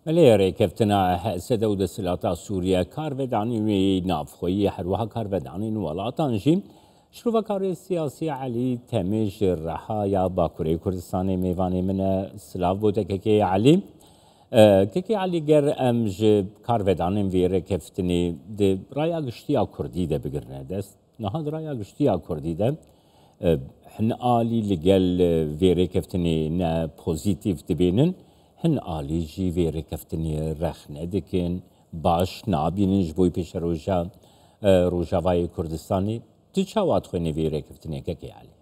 مليري كفتنا سدود السلاطة سوريا كارفداني نافخوي حروها كارفداني ولاتانجي شروفا كاري السياسي علي تمج الرحايا باكوري كردستاني ميفاني من سلاف بوتككي علي كيكي علي جر امج كارفداني فيري كفتني دي رايا قشتيا كردي ده بقرنا دست نهاد رايا قشتيا كردي ده حن آلي لقل فيري كفتني نا بوزيتيف تبينن هن آلی جی وی رکفتنی رخنه دکن باش نابینش بوی پیش روژاوای کردستانی تو چاوات خوی وی رکفتنی که کی علی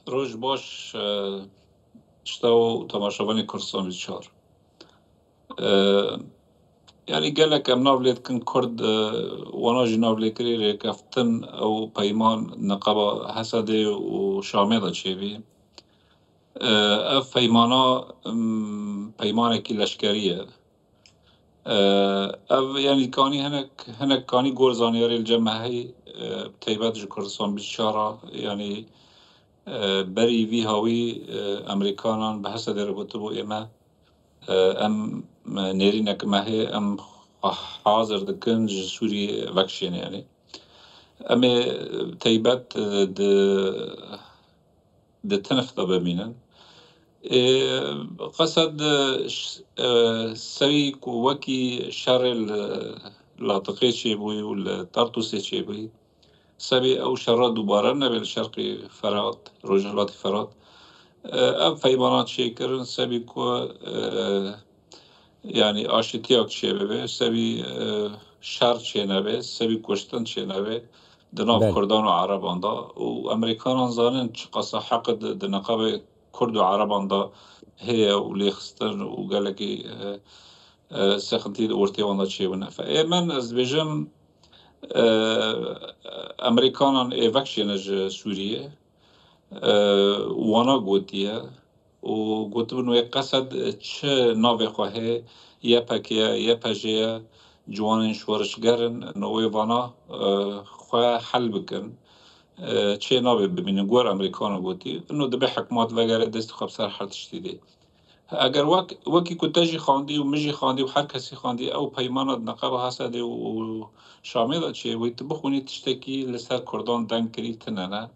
روز باش شتاو تماشاوانی کردستان 24 يعني قال لك ام نابليت كن كرد وانا جنابلي كري ركفتن او بيمان نقابة حسدي وشاميضة تشيبي اف بيمانا بيمانة كي لشكرية اف يعني كاني هناك كاني قول زانياري الجمع هي بتيبات جو كردستان بالشارع يعني بري في هاوي امريكانا بحسد ربطبو اما ام نيرينك ما هي ام حاضر دكن سوري وكشين يعني اما تيبات د تنف بمينن قصد سوي وكي شر اللاطقي شيبوي والطرطوسي شيبوي سبي او شر دوباره نبل شرقي فرات رجلات فرات اب فيبانات شيكرن سبي كو يعني آشتیاک چه به سبی شر چه نبه سبی کشتن چه نبه دناف کردان و عربان دا و امریکان زانن چه قصه حق دنقاب کرد و عربان دا هی و لیخستن و گلکی سخنتی دورتی واندا چه بنا فایمن از بجم امریکانان ایوکشنج سوریه وانا گوتیه و گوتبن و قصد چه ناوی خواهی یه پکیه یه پجیه جوانین شورشگرن نوی وانا خواه حل بکن چه ناوی ببینن گوار امریکانا گوتی انو دبی حکمات وگره دست خواب سر حرتش دیده اگر وکی کتاجی خواندی و مجی خواندی و هر کسی خواندی او پیمانات نقاب حسده و شامیده چه وی تبخونی تشتکی لسر کردان دنگ کری تننه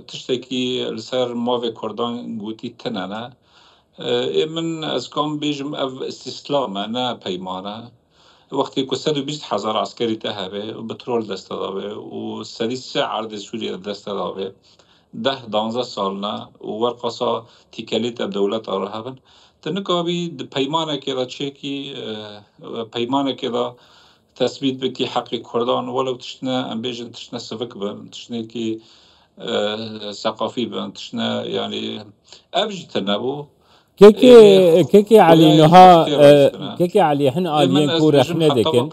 تشتکی لسر ماوی کردان گوتی تننه من از کام بیجم او استسلامه نه پیمانه وقتی که 120,000 عسکری تهبه و بترول دست داده و 3 عرض سوریه دست داده 10-12 سال نه و ورقصا تیکلیت دولت آره هبن تنکابی پیمانه که دا چکی پیمانه که دا تثبیت بکی حقی کردان ولو تشنه ام بیجن تشنه سفک بن تشنه کی ثقافی بن تشنه يعني ابج تنبو كيكي علي نها كيكي علي احنا آليين كو رخنا دكن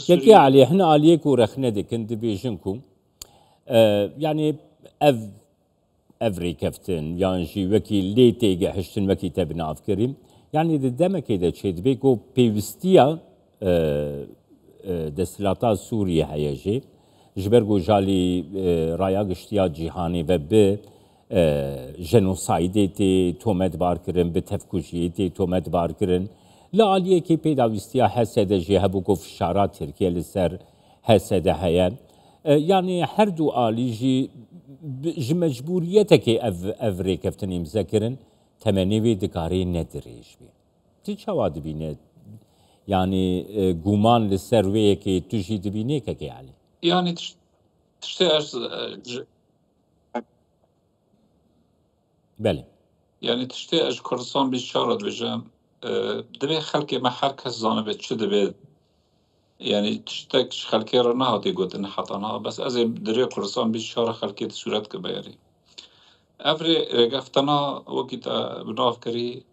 كيكي علي احنا آليين كو رخنا دكن دبيجنكم يعني افري كفتن يعني جي وكي لي تيجا حشتن وكي تبنا افكريم يعني دما كده تشيد بيكو بيفستيا دسلاتا سوريا هيجي جبرگو جالي رايا قشتيا جيهاني وب جنوسایدی تومت بار کردن به تفکوشیتی تومت بار کردن لالیه که پیداویستیا حسد جهه بو گفت شارات ترکیه لسر حسد هیا یعنی هر دو آلیجی مجبوریت که افری کفتنیم ذکرن تمنی وی دکاری ندریش بی تی چواد بینه یعنی گومان لسر وی که توجی دبینه که یعنی يعني تشتاش بله يعني تشتاش كردستان بشارة بجام دبي خلقي ما حركة زانبه چه دبي يعني تشتاكش خلقي را نهاتي قوتن حطانا بس از دريا كردستان بشارة خلقي صورت كبيري افري رقفتنا وكتا بناف كري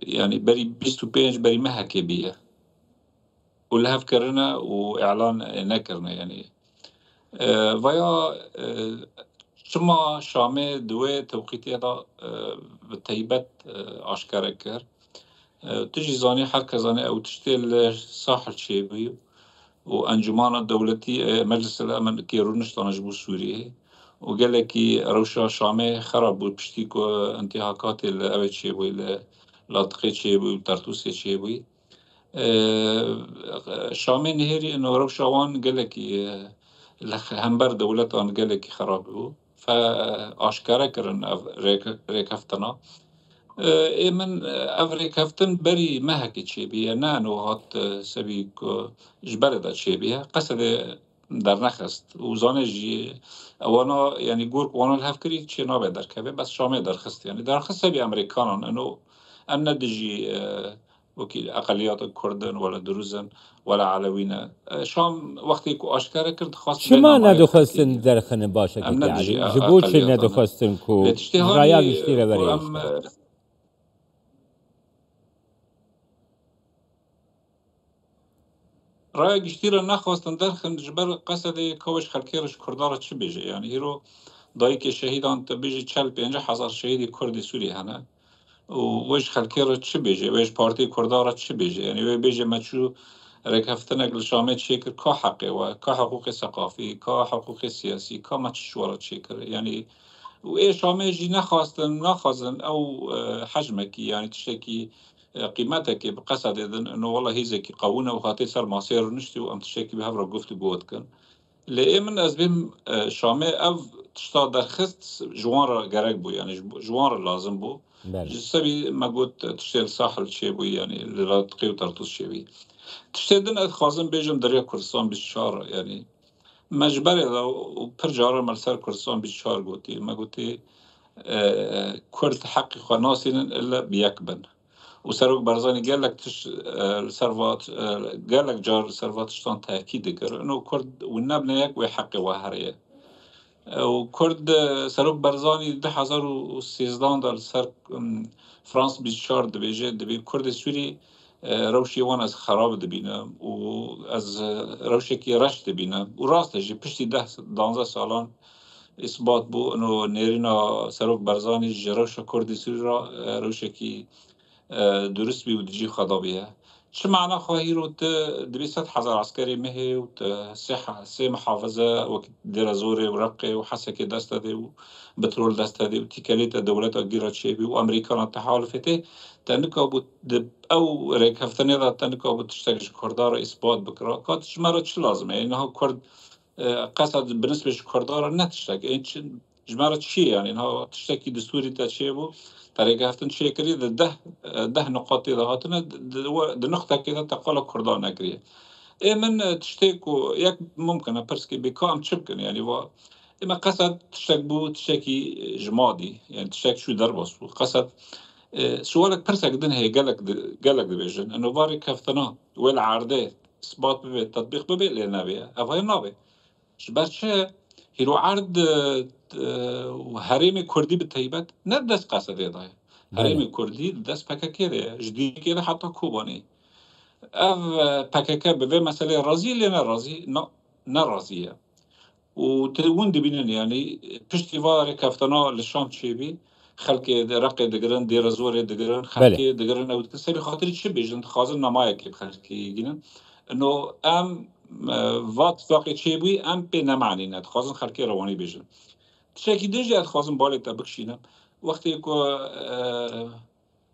يعني بري 25 بري مهكي بيه ولهف كرنا واعلان نكرنا يعني ويا شما شامي دوي توقيتي هذا بتيبت اشكار كر تجي زاني حركه زاني او تشتي الساحل شي بيو و انجمان دولتی مجلس الامن که رونشتانش بو سوریه و گله کی روشا شامه خراب بود پشتی که انتحاکات الاوه چیه بوی لاطقه چیه بوی ترتوسه چیه بوی شامه نهری انه روشا وان گله کی همبر دولتان گله کی خراب بود فآشکاره کرن ریکفتنا من افریک هفتن بری مهک چی بیه نه نو هات سبی کو جبر دا چی بیه قصد در نخست و زانه جی وانا یعنی گورک وانا الهفکری چی نابه در کبه بس شامه در خست یعنی در خست سبی امریکانان انو ام ندجی وکیل اقلیات کردن ولا دروزن ولا علوین شام وقتی که آشکار کرد خواست شما ندخواستن در خانه باشه که علی جبوت چی ندخواستن کو رaya گشتیره بریش رای گشتیره نخواستن در خن جبر قصد کوش خلکیرش کردار چی بیجه یعنی هیرو دایی که شهیدان تا بیجه 40-50,000 شهیدی کردی سوری هنه و وش خلکیره چی بیجه وش پارتی کردار چی بیجه یعنی وی بیجه مچو رکفتن اگل شامه چی کر که حقی و که حقوق ثقافی که حقوق سیاسی که مچشوارا چی کر یعنی و ای شامه جی نخواستن او حجمه کی یعنی تشتکی قیمته که بقصد ایدن انه والله هیزه که قوونه و خاطر سر ماسیر نشتی و ام تشتکی به هفره گفت بود کن لی من از بیم شامه او تشتا درخست جوان را گرگ بو یعنی جوان را لازم بو جسبی ما گوت تشتیل ساحل چی بو یعنی لراتقی و ترتوس چی بی تشتیدن اد خازم بیجم دریا کردستان 24 یعنی مجبره و پر جاره ملسر کردستان 24 گوتی ما گوتی کرد حقی خواناسینن الا بیکبن و سروک برزانی گلک تش سروات گلک جار سرواتشتان تأکید کرد انو کرد و نبنه یک و حق و هریه و کرد سروک برزانی 2013 در سر فرانس 24 دبیجه دبی کرد سوری روشی وان از خراب دبینه و از روشی که رشت دبینه و راستش پشتی 10-12 سالان اثبات بو انو نیرینا سروک برزانی جروش کردی سوری را روشی که درست بی و دیجی خدا بیه چه معنا خواهی رو 200,000 عسکری مهی و 3 محافظه و دیر زوره و رقه و حسکه دست ده و بترول دست ده و تیکلیت دولت گیرا چه بی و امریکان تحالفته تنکا بود او ریک هفتنی را تنکا بود تشتگش کردار اثبات بکرا کاتش مرا چه لازمه اینها کرد قصد بنسبش کردار نتشتگ این جمعه چیه یعنی اینها تشتکی دستوری تا چیه بود طریقه هفتن چیه کریه ده نقاطی ده هاتنه ده نقطه که ده تقال کردان نکریه من تشتکو یک ممکنه پرسکی بکام چه بکن یعنی و اما قصد تشتک بود تشتکی جمادی یعنی تشتک شو در باس بود قصد سوالك پرسک دن هی گلک دبیجن انو واری کفتنا ویل عرده اثبات ببی تطبیق ببی لینا بیه افای نابی برچه هیرو عرض حریم کردی به طیبت نه دست قصده داره حریم کردی دست پککه ده جدید که حتی کوبانی اف پککه به مسئله راضی لی نه راضیه و تون دبینن یعنی پشتیوار کفتنا لشام چی بی خلک رقی دگرن دیر زور دگرن خلک دگرن او کسی خاطر چی بیجن خازن نمایه که خلکی گینن انه ام وات فاقی چی بی ام به نمعنی ند خازن خلکی روانی بیجن تشکی دیجی خازن بالی تا بکشینم وقتی که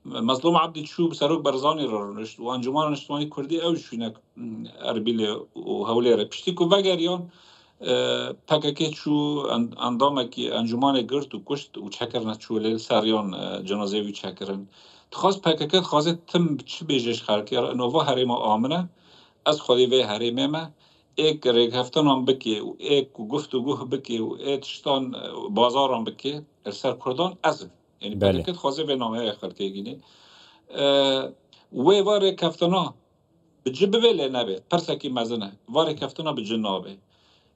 مظلوم عبدی چوب سروک برزانی را رنشت و انجمان اجتماعی کردی اوشونه اربیل و هولیره پشتی که وگریان پککه چو اندامه که انجمان گرد و کشت و چکرن چوله سریان جنازه وی چکرن تخواست پککه خواسته تم چی بیجش خلکی را نووا حریم آمنه از خودی وی حریمه ما ایک ریک هفتن هم بکی و ایک گفت و گوه بکی و ایتشتان بازار هم بکی سر کردان ازم یعنی پککه خواسته به نامه خلکی گینه وی وار ریک هفتنا بجبه ویله نبه پرسکی مزنه وار ریک هفتنا بجن نابه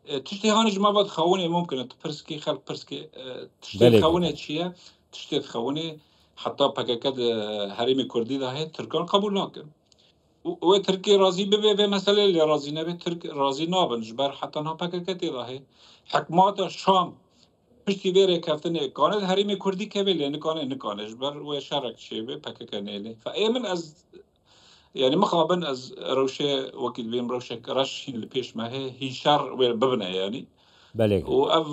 تشتي هانج ما بعد خووني ممكن تبرسكي خلق برسكي تشتي خووني چيه تشتي خووني حتى بكاكد حريم كردي ده هي تركان قبول ناكن و تركي راضي به مسألة اللي راضي نبي ترك راضي نابن جبر حتى نا بكاكد ده هي حكمات الشام تشتي بيري كفتني كانت حريم كردي كبير لأن كان جبر و شرك شيء به بكاكد نيله فأيمن يعني مخابن از روشه وكيل بيم روشه كرش اللي بيش ما هي شر ببنى يعني بله وأف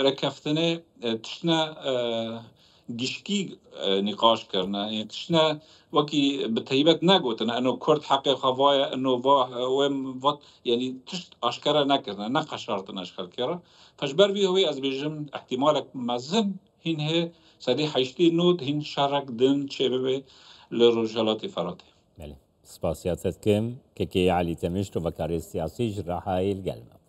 ركفتني تشنا گشکی نقاش کرنا يعني تشنا وكي بتهيبت نقوتنا انه كرد حقي خوايا انه وهم فوت يعني تشت اشكرا نكرنا نقشرتنا اشكال كرا فشبر بي هو از بيجم احتمالك مزن هين هي سدي حيشتي نود هين شارك دن شبه لرجالات فراتي بله سپاسیاتت کم که علی تمش رو و کار سیاسی جراحای القلب